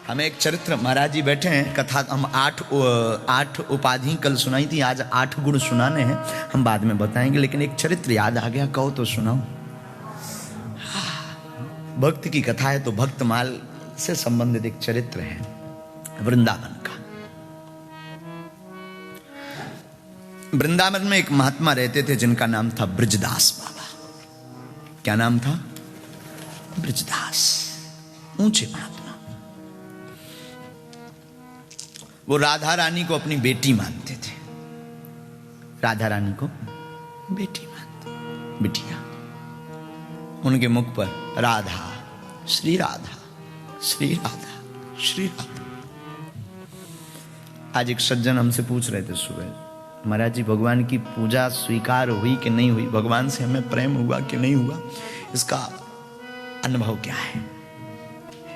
हमें एक चरित्र, महाराज जी बैठे हैं, कथा हम आठ उपाधि कल सुनाई थी, आज 8 गुण सुनाने हैं, हम बाद में बताएंगे, लेकिन एक चरित्र याद आ गया, कहो तो सुनाओ। भक्त की कथा है तो भक्तमाल से संबंधित एक चरित्र है वृंदावन का। वृंदावन में एक महात्मा रहते थे जिनका नाम था ब्रजदास बाबा। क्या नाम था? ब्रजदास। ऊंचे महात्मा। वो राधा रानी को अपनी बेटी मानते थे। राधा रानी को बेटी मानते, बिटिया। उनके मुख पर राधा, श्री राधा, श्री राधा, श्री राधा। आज एक सज्जन हमसे पूछ रहे थे सुबह, महाराज जी भगवान की पूजा स्वीकार हुई कि नहीं हुई, भगवान से हमें प्रेम हुआ कि नहीं हुआ, इसका अनुभव क्या है,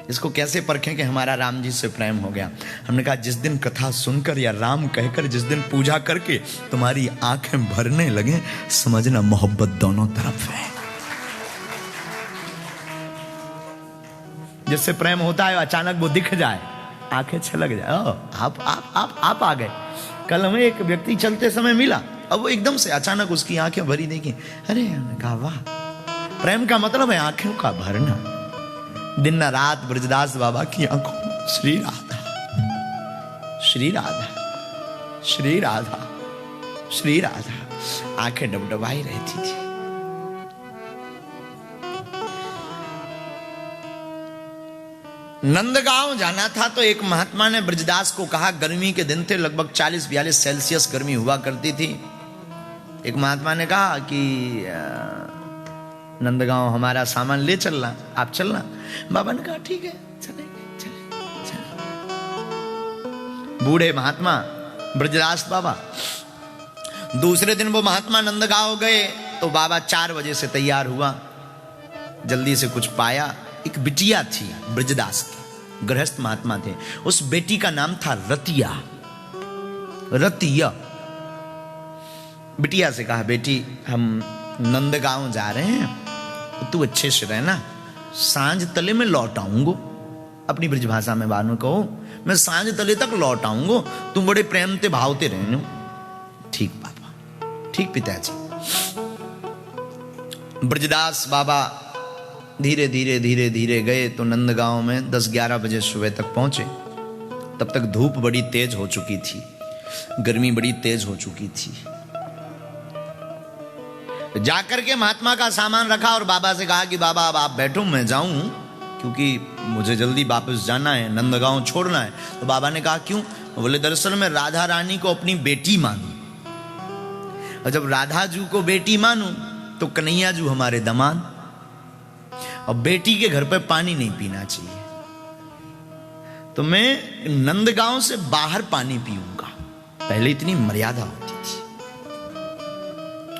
इसको कैसे परखें कि हमारा राम जी से प्रेम हो गया। हमने कहा जिस दिन कथा सुनकर या राम कहकर जिस दिन पूजा करके तुम्हारी आंखें भरने लगे, समझना मोहब्बत दोनों तरफ है। जिससे प्रेम होता है अचानक वो दिख जाए, आंखें छलक जाए, आप आ गए। कल हमें एक व्यक्ति चलते समय मिला, अब वो एकदम से अचानक उसकी आंखें भरी देखी, अरे हमने कहा वाह, प्रेम का मतलब है आंखों का भरना। दिन रात ब्रजदास बाबा की आंखों में श्री राधा, श्री राधा, श्री राधा, श्री राधा, आंखें डबडबाई रहती थी। नंदगांव जाना था तो एक महात्मा ने ब्रजदास को कहा, गर्मी के दिन थे, लगभग 40-42 सेल्सियस गर्मी हुआ करती थी। एक महात्मा ने कहा कि नंदगांव हमारा सामान ले चलना, आप चलना। बाबा ने कहा ठीक है, चलेंगे, चलेंगे। बूढ़े महात्मा ब्रजदास बाबा। दूसरे दिन वो महात्मा नंदगांव गए तो बाबा 4 बजे से तैयार हुआ, जल्दी से कुछ पाया। एक बिटिया थी ब्रजदास की, गृहस्थ महात्मा थे, उस बेटी का नाम था रतिया। रतिया। बिटिया से कहा, बेटी हम नंदगांव जा रहे हैं, तू अच्छे से रहना, सांझ तले में लौट आऊंगो। अपनी ब्रज भाषा में बानू कहो, मैं सांझ तले तक लौट आऊंगो, तुम बड़े प्रेम ते भावते रहने। ठीक बाबा, ठीक पिताजी। ब्रजदास बाबा धीरे धीरे धीरे धीरे गए तो नंदगांव में 10-11 बजे सुबह तक पहुंचे। तब तक धूप बड़ी तेज हो चुकी थी, गर्मी बड़ी तेज हो चुकी थी। जाकर के महात्मा का सामान रखा और बाबा से कहा कि बाबा अब आप बैठो, मैं जाऊं, क्योंकि मुझे जल्दी वापस जाना है, नंदगांव छोड़ना है। तो बाबा ने कहा क्यों? बोले दरअसल मैं राधा रानी को अपनी बेटी मानूं, और जब राधा जू को बेटी मानूं तो कन्हैया जू हमारे दामाद, और बेटी के घर पे पानी नहीं पीना चाहिए, तो मैं नंदगांव से बाहर पानी पीऊंगा। पहले इतनी मर्यादा होती थी,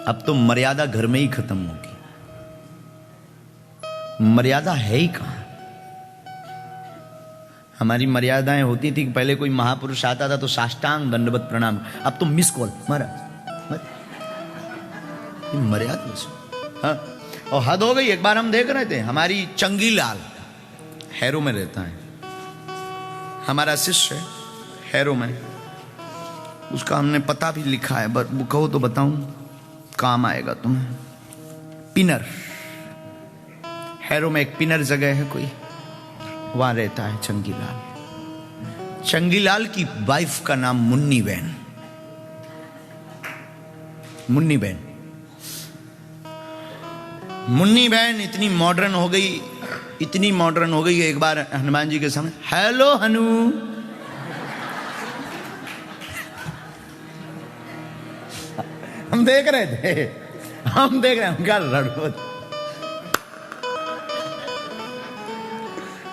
अब तो मर्यादा घर में ही खत्म होगी। मर्यादा है ही कहां? हमारी मर्यादाएं होती थी कि पहले कोई महापुरुष आता था तो साष्टांग दंडवत प्रणाम, अब तो मिस कॉल महाराज, मर्यादा। हाँ, और हद हो गई। एक बार हम देख रहे थे, हमारी चंगी लाल हैरो में रहता है, हमारा शिष्य हैरो में, उसका हमने पता भी लिखा है, वो कहो तो बताऊं, काम आएगा तुम्हें। पिनर, हैरो में एक पिनर जगह है कोई, वहां रहता है चंगीलाल। चंगीलाल की वाइफ का नाम मुन्नी बहन। मुन्नी बहन, मुन्नी बहन इतनी मॉडर्न हो गई, इतनी मॉडर्न हो गई। एक बार हनुमान जी के सामने, हेलो हनु, हम देख रहे थे, हम देख रहे हैं, क्या लड़ो,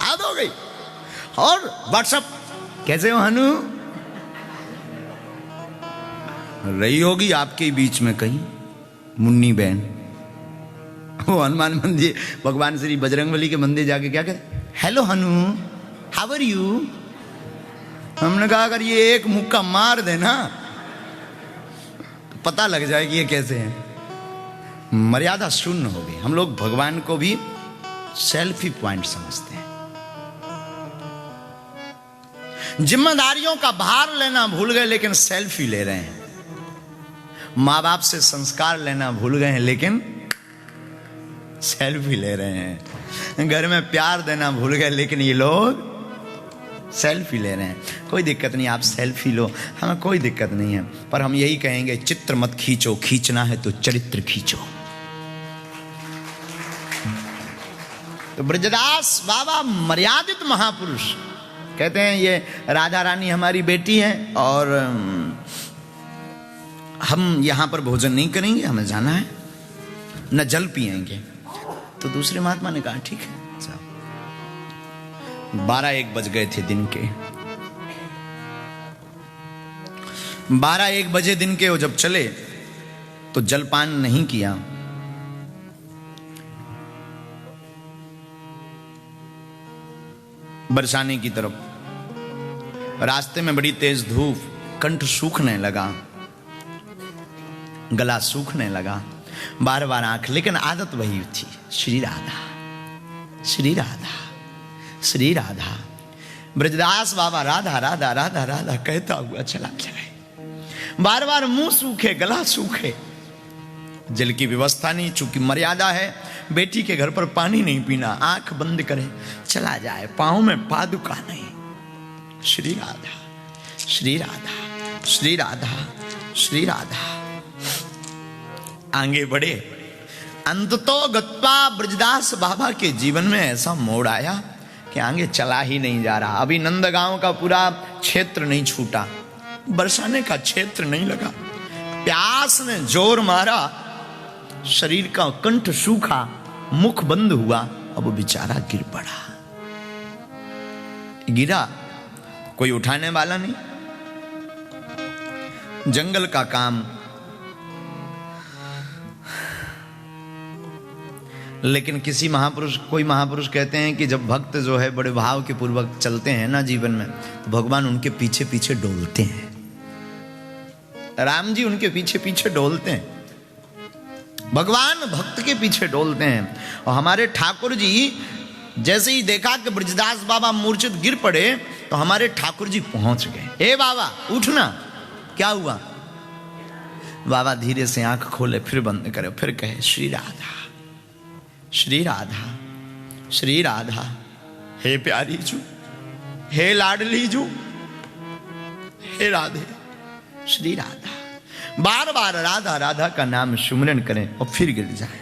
आद हो गई। और व्हाट्सएप, कैसे हो हनु? रही होगी आपके बीच में कहीं मुन्नी बहन। वो हनुमान मंदिर, भगवान श्री बजरंगबली के मंदिर जाके क्या कहते, hello Hanu, how are you. हमने कहा अगर ये एक मुक्का मार देना तो पता लग जाए कि ये कैसे हैं। मर्यादा शून्य हो गई। हम लोग भगवान को भी सेल्फी पॉइंट समझते हैं। जिम्मेदारियों का भार लेना भूल गए लेकिन सेल्फी ले रहे हैं। माँ बाप से संस्कार लेना भूल गए हैं लेकिन सेल्फी ले रहे हैं। घर में प्यार देना भूल गए लेकिन ये लोग सेल्फी ले रहे हैं। कोई दिक्कत नहीं, आप सेल्फी लो, हमें कोई दिक्कत नहीं है, पर हम यही कहेंगे चित्र मत खींचो, खींचना है तो चरित्र खींचो। तो ब्रजदास बाबा मर्यादित महापुरुष कहते हैं ये राधा रानी हमारी बेटी है और हम यहां पर भोजन नहीं करेंगे, हमें जाना है, न जल पिएंगे। तो दूसरे महात्मा ने कहा ठीक है। 12-1 बज गए थे दिन के। 12-1 बजे दिन के वो जब चले तो जलपान नहीं किया। बरसाने की तरफ, रास्ते में बड़ी तेज धूप, कंठ सूखने लगा, गला सूखने लगा, बार बार आंख, लेकिन आदत वही थी, श्री राधा श्री राधा श्री राधा। ब्रजदास बाबा राधा राधा राधा राधा कहता हुआ चला जाए, बार बार मुंह सूखे, गला सूखे, जल की व्यवस्था नहीं, चूंकि मर्यादा है, बेटी के घर पर पानी नहीं पीना, आंख बंद करे चला जाए, पांव में पादुका नहीं। श्री राधा श्री राधा श्री राधा श्री राधा। आगे बढ़े, अंततो गत्वा ब्रजदास बाबा के जीवन में ऐसा मोड़ आया कि आगे चला ही नहीं जा रहा। अभी नंदगांव का पूरा क्षेत्र नहीं छूटा, बरसाने का क्षेत्र नहीं लगा, प्यास ने जोर मारा, शरीर का कंठ सूखा, मुख बंद हुआ, अब बेचारा गिर पड़ा। गिरा, कोई उठाने वाला नहीं, जंगल का काम, लेकिन किसी महापुरुष, कोई महापुरुष कहते हैं कि जब भक्त जो है बड़े भाव के पूर्वक चलते हैं ना जीवन में, तो भगवान उनके पीछे पीछे डोलते हैं। राम जी उनके पीछे पीछे डोलते हैं, भगवान भक्त के पीछे डोलते हैं। और हमारे ठाकुर जी जैसे ही देखा कि ब्रजदास बाबा मूर्छित गिर पड़े तो हमारे ठाकुर जी पहुंच गए। ए बाबा उठना, क्या हुआ? बाबा धीरे से आंख खोले, फिर बंद करे, फिर कहे श्री राधा श्री राधा श्री राधा। हे प्यारी जू, हे लाडली जू, हे राधे श्री राधा। बार बार राधा राधा का नाम सुमरन करें और फिर गिर जाए।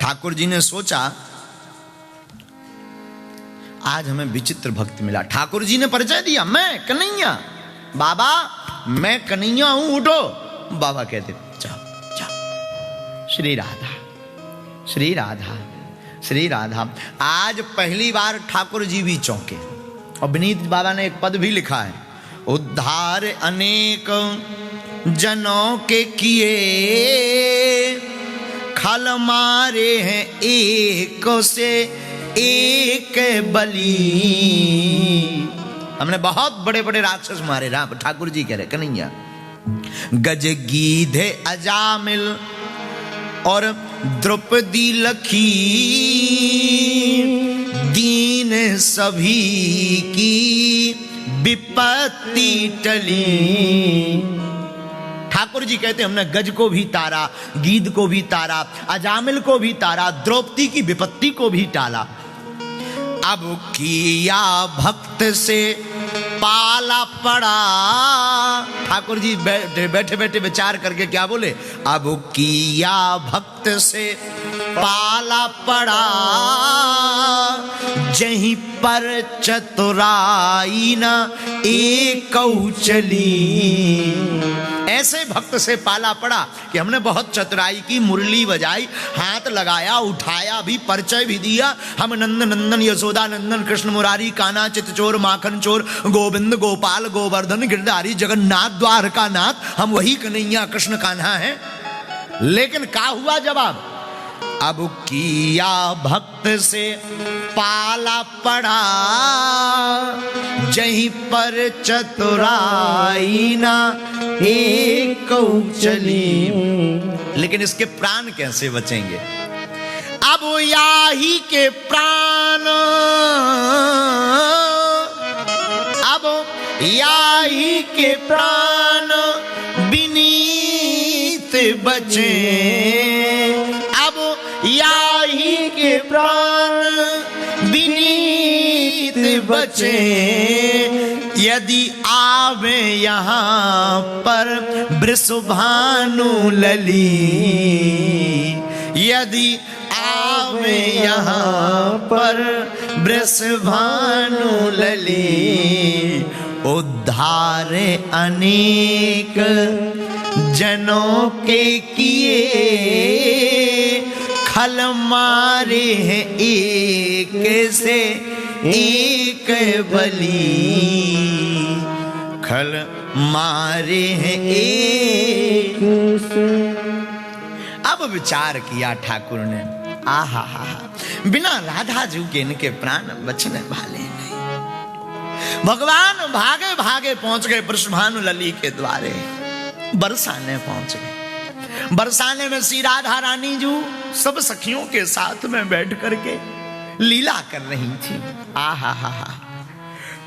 ठाकुर जी ने सोचा आज हमें विचित्र भक्त मिला। ठाकुर जी ने परिचय दिया, मैं कन्हैया, बाबा मैं कन्हैया हूं, उठो। बाबा कहते जाओ जाओ। श्री राधा श्री राधा श्री राधा। आज पहली बार ठाकुर जी भी चौंके। और विनीत बाबा ने एक पद भी लिखा है, उद्धार अनेक जनों के किए, खल मारे हैं एक से एक बली। हमने बहुत बड़े बड़े राक्षस मारे, राम ठाकुर जी कह रहे कन्हैया। गज गीधे अजामिल और द्रौपदी लखी, दीन सभी की विपत्ति टली। ठाकुर जी कहते हमने गज को भी तारा, गीध को भी तारा, अजामिल को भी तारा, द्रौपदी की विपत्ति को भी टाला। अब किया भक्त से पाला पड़ा। ठाकुर जी बैठे बैठे विचार करके क्या बोले, अब किया भक्त से पाला पड़ा, जहीं पर चतुराई न एक चली। ऐसे भक्त से पाला पड़ा कि हमने बहुत चतुराई की, मुरली बजाई, हाथ लगाया, उठाया भी, परिचय भी दिया। हम नंद नंदन यशोदा नंदन कृष्ण मुरारी कान्हा चितचोर माखन चोर गोविंद गोपाल गोवर्धन गिरधारी जगन्नाथ द्वारका नाथ, हम वही कन्हैया कृष्ण कान्हा हैं। लेकिन क्या हुआ जवाब, अब किया भक्त से पाला पड़ा, जहीं पर चतुराई ना एक चली। लेकिन इसके प्राण कैसे बचेंगे? अब याही के प्राण याही के प्राण विनीत बचे, अब याही के प्राण विनीत बचे, यदि आवे यहाँ पर वृषभानु लली, यदि आवे यहाँ पर वृषभानु लली, उद्धारे अनेक जनों के किए, खल मारे हैं एक से एक बली, खल मारे हैं एक से। अब विचार किया ठाकुर ने, आहा हा हा, बिना राधा जी के इनके प्राण बचने वाले नहीं। भगवान भागे भागे पहुंच गए वृषभानु लली के द्वारे, बरसाने पहुंच गए। बरसाने में श्री राधा रानी जी सब सखियों के साथ में बैठ करके लीला कर रही थी। आहा हा हा।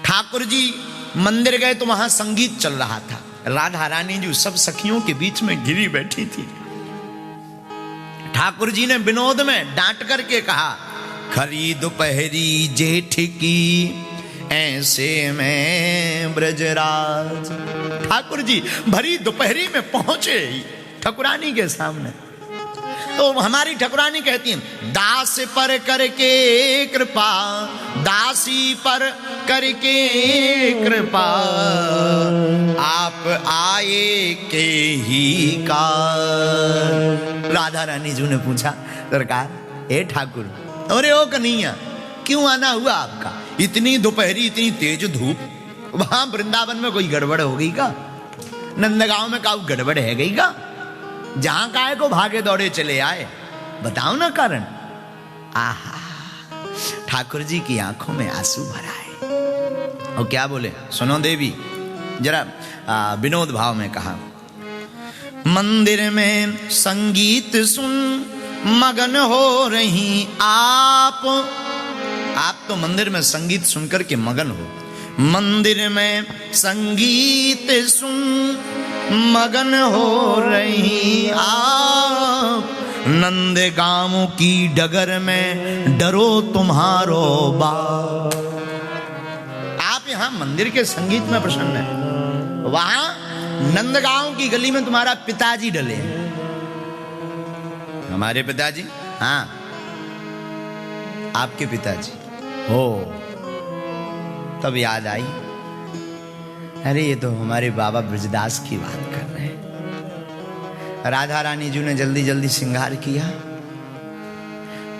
ठाकुर जी मंदिर गए तो वहां संगीत चल रहा था। राधा रानी जी सब सखियों के बीच में घिरी बैठी थी। ठाकुर जी ने विनोद में डांट करके कहा, खरी दोपहरी जेठ की ऐसे में ब्रजराज। ठाकुर जी भरी दोपहरी में पहुंचे ठकुरानी के सामने, तो हमारी ठकुरानी कहती हैं, दास पर करके कृपा, दासी पर करके कृपा, आप आए के ही कार। राधा रानी जी ने पूछा, सरकार, ए ठाकुर, अरे ओ कन्हैया, क्यों आना हुआ आपका? इतनी दोपहरी, इतनी तेज धूप, वहां वृंदावन में कोई गड़बड़ हो गई का? नंदगांव में काऊ गड़बड़ है गई का? जहां काय को भागे दौड़े चले आए, बताओ ना कारण। आहा, ठाकुर जी की आंखों में आंसू भर आए और क्या बोले, सुनो देवी, जरा विनोद भाव में कहा, मंदिर में संगीत सुन मगन हो रही आप तो मंदिर में संगीत सुनकर के मगन हो। मंदिर में संगीत सुन मगन हो रही आप, नंदगांव की डगर में डरो तुम्हारो बाप। आप यहाँ मंदिर के संगीत में प्रसन्न है, वहां नंदगांव की गली में तुम्हारा पिताजी डले हैं। हमारे पिताजी? हाँ, आपके पिताजी हो। तब याद आई, अरे ये तो हमारे बाबा ब्रजदास की बात कर रहे हैं। राधा रानी जी ने जल्दी जल्दी श्रृंगार किया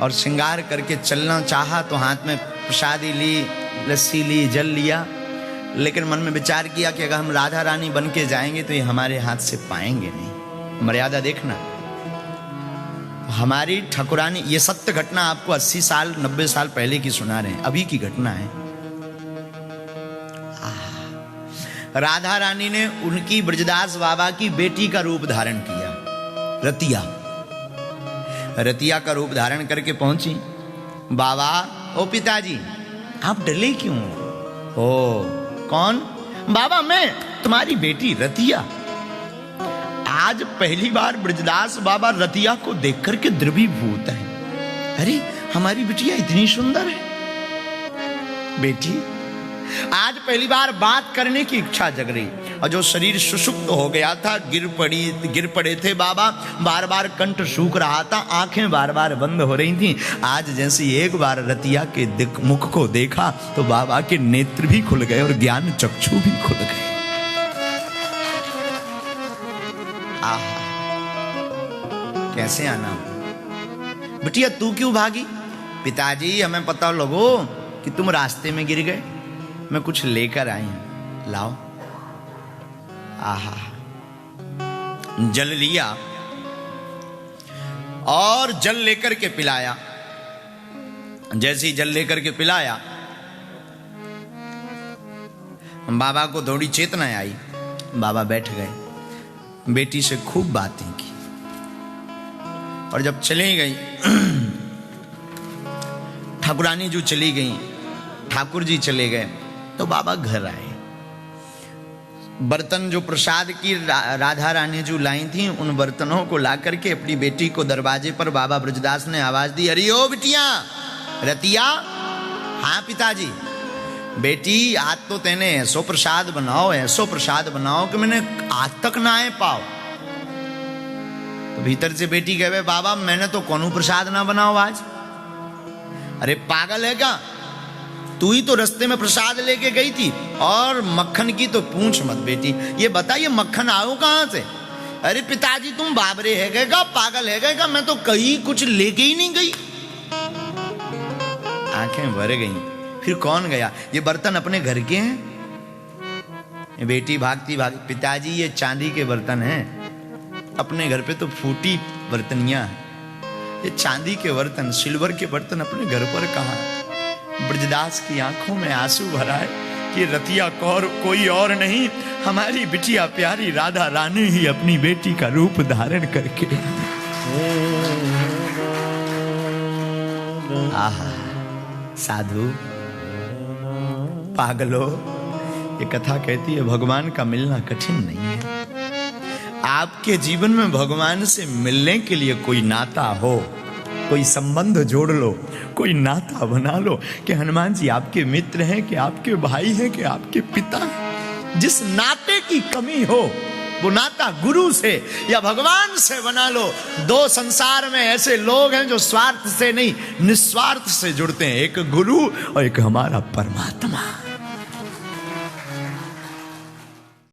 और श्रृंगार करके चलना चाहा तो हाथ में प्रसादी ली, लस्सी ली, जल लिया, लेकिन मन में विचार किया कि अगर हम राधा रानी बन के जाएंगे तो ये हमारे हाथ से पाएंगे नहीं। मर्यादा देखना, हमारी ठकुरानी, ये सत्य घटना आपको 80 साल 90 साल पहले की सुना रहे हैं, अभी की घटना है। राधा रानी ने उनकी ब्रजदास बाबा की बेटी का रूप धारण किया, रतिया। रतिया का रूप धारण करके पहुंची। बाबा, ओ पिताजी, आप डले क्यों? ओ कौन? बाबा, मैं तुम्हारी बेटी रतिया। आज पहली बार ब्रजदास बाबा रतिया को देख करके द्रवीभूत है। अरे हमारी बिटिया इतनी सुंदर है। बेटी, आज पहली बार बात करने की इच्छा जग रही, और जो शरीर सुषुप्त हो गया था, गिर पड़े थे बाबा, बार बार कंठ सूख रहा था, आंखें बार बार बंद हो रही थीं। आज जैसे एक बार रतिया के मुख को देखा तो बाबा के नेत्र भी खुल गए और ज्ञान चक्षु भी खुल गए। आहा, कैसे आना? बिटिया तू क्यों भागी? पिताजी, हमें पता लगो कि तुम रास्ते में गिर गए, मैं कुछ लेकर आई हूं, लाओ। आहा, जल लिया और जल लेकर के पिलाया। जैसे ही जल लेकर के पिलाया, बाबा को थोड़ी चेतना आई। बाबा बैठ गए, बेटी से खूब बातें की, और जब चली गई, ठाकुरानी जो चली गई, ठाकुर जी चले गए, तो बाबा घर आए। बर्तन जो प्रसाद की राधा रानी जो लाई थी, उन बर्तनों को ला करके अपनी बेटी को दरवाजे पर बाबा ब्रजदास ने आवाज दी, अरे ओ बिटिया रतिया। हाँ पिताजी। बेटी आज तो तेने ऐसो प्रसाद बनाओ कि मैंने आज तक ना आए पाओ। तो भीतर से बेटी कहे, बाबा मैंने तो कौन प्रसाद ना बनाओ आज। अरे पागल है क्या, तू ही तो रास्ते में प्रसाद लेके गई थी। और मक्खन की तो पूछ मत बेटी, ये बताइए मक्खन आओ कहां से। अरे पिताजी तुम बाबरे है गएगा, पागल है गएगा, मैं तो कहीं कुछ लेके ही नहीं गई। आंखें भर गई। फिर कौन गया, ये बर्तन अपने घर के हैं। बेटी भागती पिताजी ये चांदी के बर्तन हैं, अपने घर पे तो फूटी बर्तनियां हैं, ये चांदी के बर्तन, सिल्वर के बर्तन अपने घर पर कहां। ब्रजदास की आंखों में आंसू भरा है कि रतिया कौर कोई और नहीं, हमारी बिटिया प्यारी राधा रानी ही अपनी बेटी का रूप धारण करके। आहा साधु पागलो, ये कथा कहती है भगवान का मिलना कठिन नहीं है। आपके जीवन में भगवान से मिलने के लिए कोई नाता हो, कोई संबंध जोड़ लो, कोई नाता बना लो कि हनुमान जी आपके मित्र हैं, कि आपके भाई हैं, कि आपके पिता हैं। जिस नाते की कमी हो वो नाता गुरु से या भगवान से बना लो। दो संसार में ऐसे लोग हैं जो स्वार्थ से नहीं निस्वार्थ से जुड़ते हैं, एक गुरु और एक हमारा परमात्मा।